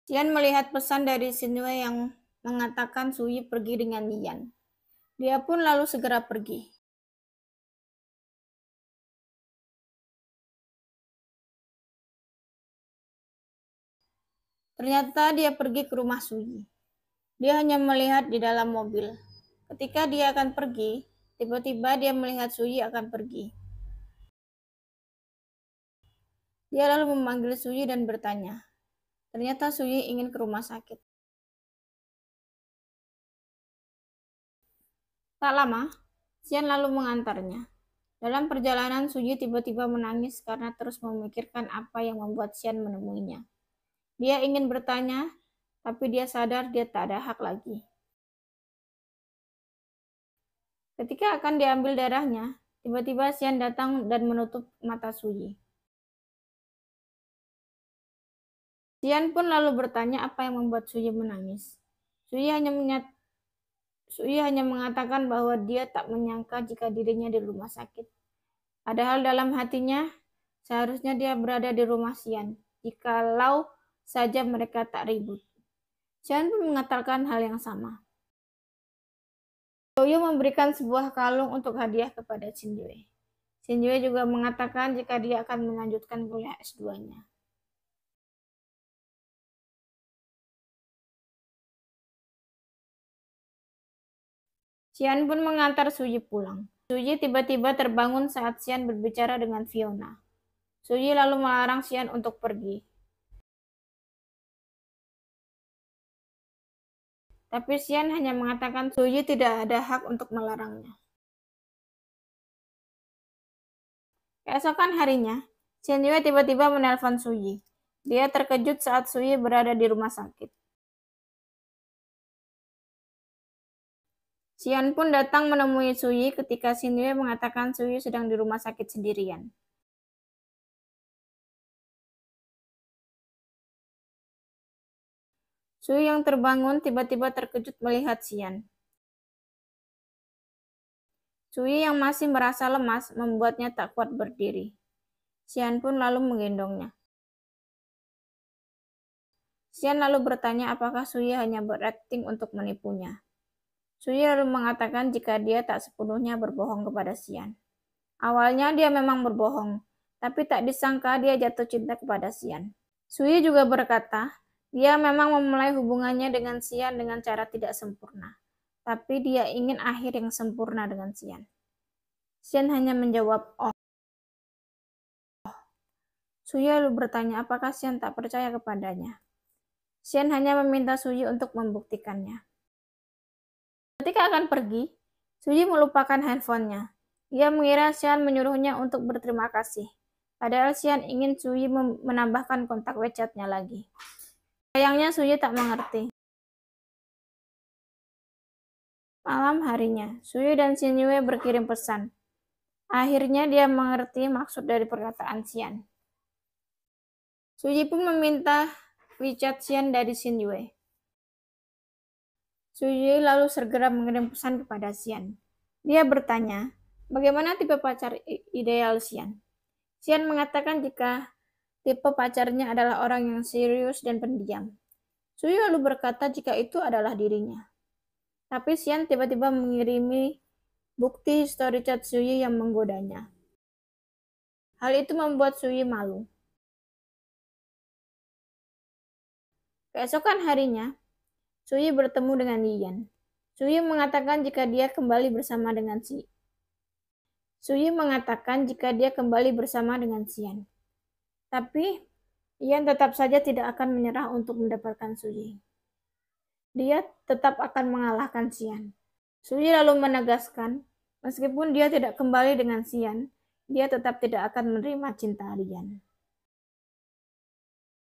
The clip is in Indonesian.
Xian melihat pesan dari Xinwei yang mengatakan Suyi pergi dengan Lian. Dia pun lalu segera pergi. Ternyata dia pergi ke rumah Suyi. Dia hanya melihat di dalam mobil. Ketika dia akan pergi, tiba-tiba dia melihat Suyi akan pergi. Dia lalu memanggil Suyi dan bertanya. Ternyata Suyi ingin ke rumah sakit. Tak lama, Xian lalu mengantarnya. Dalam perjalanan, Suyi tiba-tiba menangis karena terus memikirkan apa yang membuat Xian menemuinya. Dia ingin bertanya, tapi dia sadar dia tak ada hak lagi. Ketika akan diambil darahnya, tiba-tiba Xian datang dan menutup mata Suyi. Xian pun lalu bertanya apa yang membuat Suyi menangis. Suyi hanya mengatakan bahwa dia tak menyangka jika dirinya di rumah sakit. Padahal dalam hatinya, seharusnya dia berada di rumah Xian, jikalau saja mereka tak ribut. Xian pun mengatakan hal yang sama. Yoyo memberikan sebuah kalung untuk hadiah kepada Xinjue. Xinjue juga mengatakan jika dia akan melanjutkan kuliah S2-nya. Xian pun mengantar Suyi pulang. Suyi tiba-tiba terbangun saat Xian berbicara dengan Fiona. Suyi lalu melarang Xian untuk pergi. Tapi Xian hanya mengatakan Suyi tidak ada hak untuk melarangnya. Keesokan harinya, Xianyue tiba-tiba menelpon Suyi. Dia terkejut saat Suyi berada di rumah sakit. Xian pun datang menemui Suyi ketika Xianyue mengatakan Suyi sedang di rumah sakit sendirian. Suyi yang terbangun tiba-tiba terkejut melihat Xian. Suyi yang masih merasa lemas membuatnya tak kuat berdiri. Xian pun lalu menggendongnya. Xian lalu bertanya apakah Suyi hanya berakting untuk menipunya. Suyi lalu mengatakan jika dia tak sepenuhnya berbohong kepada Xian. Awalnya dia memang berbohong, tapi tak disangka dia jatuh cinta kepada Xian. Suyi juga berkata, dia memang memulai hubungannya dengan Xian dengan cara tidak sempurna, tapi dia ingin akhir yang sempurna dengan Xian. Xian hanya menjawab, "Oh." Suyi lalu bertanya apakah Xian tak percaya kepadanya. Xian hanya meminta Suyi untuk membuktikannya. Ketika akan pergi, Suyi melupakan handphonenya. Dia mengira Xian menyuruhnya untuk berterima kasih. Padahal Xian ingin Suyi menambahkan kontak WeChat-nya lagi. Sayangnya Suyi tak mengerti. Malam harinya, Suyi dan Xianyue berkirim pesan. Akhirnya dia mengerti maksud dari perkataan Xian. Suyi pun meminta WeChat Xian dari Xianyue. Suyi lalu segera mengirim pesan kepada Xian. Dia bertanya, bagaimana tipe pacar ideal Xian? Xian mengatakan jika tipe pacarnya adalah orang yang serius dan pendiam. Suyi lalu berkata jika itu adalah dirinya. Tapi Xian tiba-tiba mengirimi bukti story chat Suyi yang menggodanya. Hal itu membuat Suyi malu. Keesokan harinya, Suyi bertemu dengan Lian. Suyi mengatakan jika dia kembali bersama dengan Xian. Tapi Lian tetap saja tidak akan menyerah untuk mendapatkan Suyi. Dia tetap akan mengalahkan Xian. Suyi lalu menegaskan, meskipun dia tidak kembali dengan Xian, dia tetap tidak akan menerima cinta Lian.